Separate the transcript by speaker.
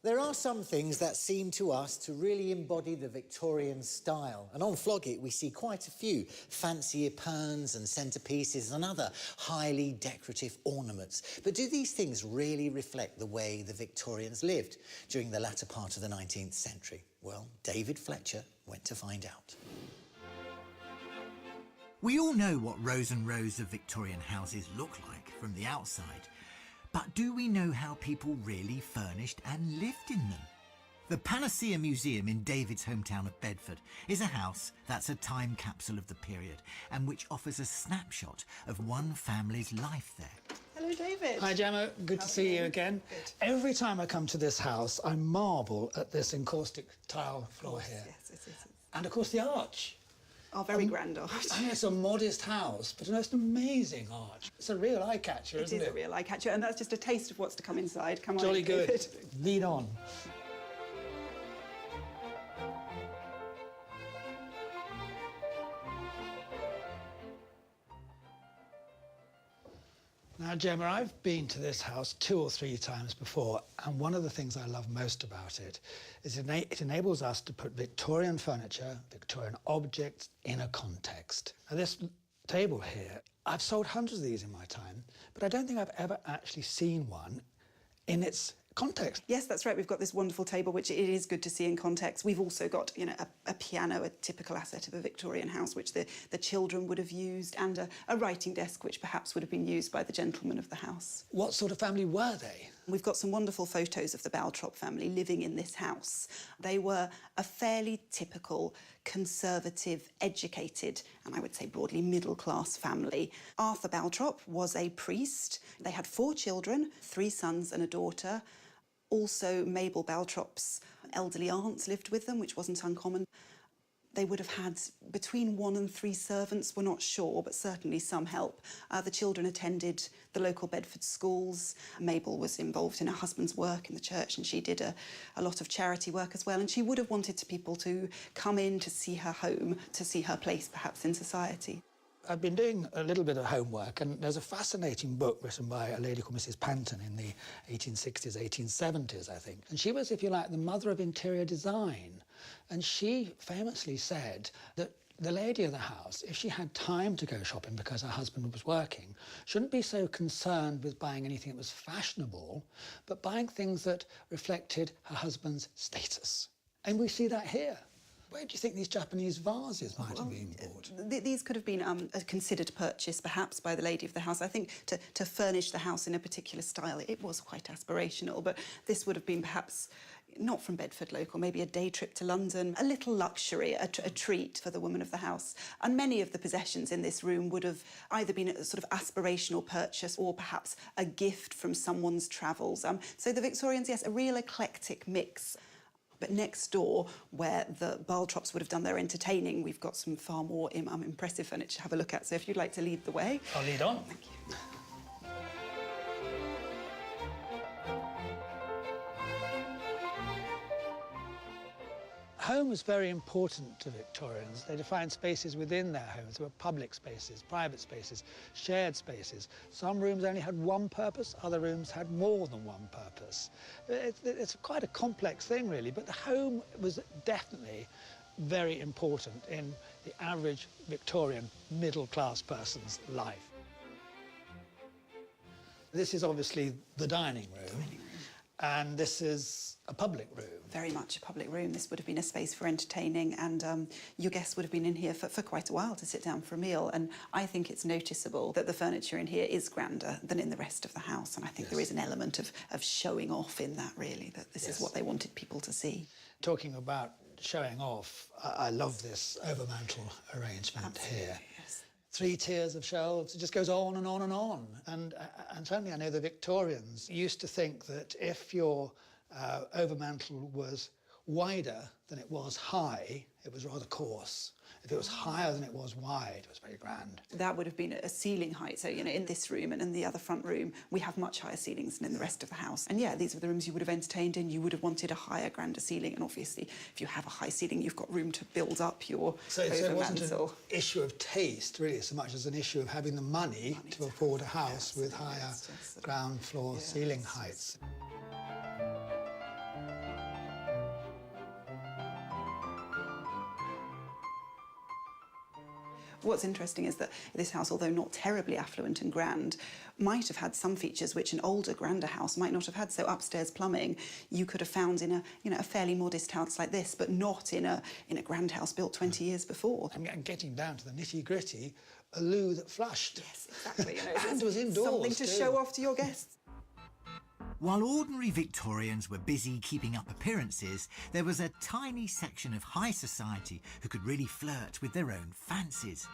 Speaker 1: There are some things that seem to us to really embody the Victorian style. And on Flogget, we see quite a few fancy epergnes and centrepieces and other highly decorative ornaments. But do these things really reflect the way the Victorians lived during the latter part of the 19th century? Well, David Fletcher went to find out.
Speaker 2: We all know what rows and rows of Victorian houses look like from the outside. But do we know how people really furnished and lived in them? The Panacea Museum in David's hometown of Bedford is a house that's a time capsule of the period and which offers a snapshot of one family's life there.
Speaker 3: Hello, David.
Speaker 4: Hi, Gemma. Good to see you again.
Speaker 3: Good.
Speaker 4: Every time I come to this house, I marvel at this encaustic tile floor here.
Speaker 3: Yes.
Speaker 4: And, of course, the arch.
Speaker 3: Our very grand arch.
Speaker 4: I mean, it's a modest house, but a most amazing arch. It's a real eye-catcher, isn't it?
Speaker 3: It is a real eye-catcher, and that's just a taste of what's to come inside. Come on,
Speaker 4: Jolly good.
Speaker 3: David.
Speaker 4: Lead on. Now, Gemma, I've been to this house 2 or 3 times before, and one of the things I love most about it is it enables us to put Victorian furniture, Victorian objects in a context. Now, this table here, I've sold hundreds of these in my time, but I don't think I've ever actually seen one in its context.
Speaker 3: Yes, that's right. We've got this wonderful table, which it is good to see in context. We've also got, a piano, a typical asset of a Victorian house, which the children would have used, and a writing desk, which perhaps would have been used by the gentleman of the house.
Speaker 4: What sort of family were they?
Speaker 3: We've got some wonderful photos of the Baltrop family living in this house. They were a fairly typical, conservative, educated, and I would say broadly middle-class family. Arthur Baltrop was a priest. They had 4 children, 3 sons and a daughter. Also, Mabel Baltrop's elderly aunts lived with them, which wasn't uncommon. They would have had between 1 and 3 servants, we're not sure, but certainly some help. The children attended the local Bedford schools. Mabel was involved in her husband's work in the church, and she did a lot of charity work as well. And she would have wanted people to come in to see her home, to see her place perhaps in society.
Speaker 4: I've been doing a little bit of homework, and there's a fascinating book written by a lady called Mrs. Panton in the 1860s, 1870s, I think. And she was, if you like, the mother of interior design. And she famously said that the lady of the house, if she had time to go shopping because her husband was working, shouldn't be so concerned with buying anything that was fashionable, but buying things that reflected her husband's status. And we see that here. Where do you think these Japanese vases might have been bought?
Speaker 3: These could have been a considered purchase, perhaps, by the lady of the house. I think to furnish the house in a particular style, it was quite aspirational, but this would have been perhaps not from Bedford local, maybe a day trip to London, a little luxury, a treat for the woman of the house. And many of the possessions in this room would have either been a sort of aspirational purchase or perhaps a gift from someone's travels. So the Victorians, yes, a real eclectic mix. But next door, where the Baltrops would have done their entertaining, we've got some far more impressive furniture to have a look at. So if you'd like to lead the way.
Speaker 4: I'll lead on.
Speaker 3: Thank you.
Speaker 4: Home was very important to Victorians. They defined spaces within their homes. There were public spaces, private spaces, shared spaces. Some rooms only had one purpose, other rooms had more than one purpose. It's quite a complex thing, really, but the home was definitely very important in the average Victorian middle-class person's life. This is obviously the dining room. And this is a public room.
Speaker 3: Very much a public room. This would have been a space for entertaining, and your guests would have been in here for quite a while to sit down for a meal. And I think it's noticeable that the furniture in here is grander than in the rest of the house. And I think there is an element of showing off in that, really, that this is what they wanted people to see.
Speaker 4: Talking about showing off, I love this overmantel arrangement here.
Speaker 3: Yes.
Speaker 4: 3 tiers of shelves, it just goes on and on and on. And certainly I know the Victorians used to think that if your overmantel was wider than it was high, it was rather coarse. If it was higher than it was wide, it was very grand.
Speaker 3: That would have been a ceiling height. So, in this room and in the other front room, we have much higher ceilings than in the rest of the house. And yeah, these were the rooms you would have entertained in. You would have wanted a higher, grander ceiling. And obviously, if you have a high ceiling, you've got room to build up your
Speaker 4: So it wasn't
Speaker 3: overmantel.
Speaker 4: an issue of taste, really, so much as an issue of having the money to afford a house with higher ground floor ceiling heights.
Speaker 3: What's interesting is that this house, although not terribly affluent and grand, might have had some features which an older, grander house might not have had. So upstairs plumbing you could have found in a fairly modest house like this, but not in a grand house built 20 years before.
Speaker 4: And getting down to the nitty-gritty, a loo that flushed.
Speaker 3: Yes, exactly.
Speaker 4: And was indoors
Speaker 3: something to
Speaker 4: too.
Speaker 3: show off to your guests.
Speaker 2: While ordinary Victorians were busy keeping up appearances, there was a tiny section of high society who could really flirt with their own fancies.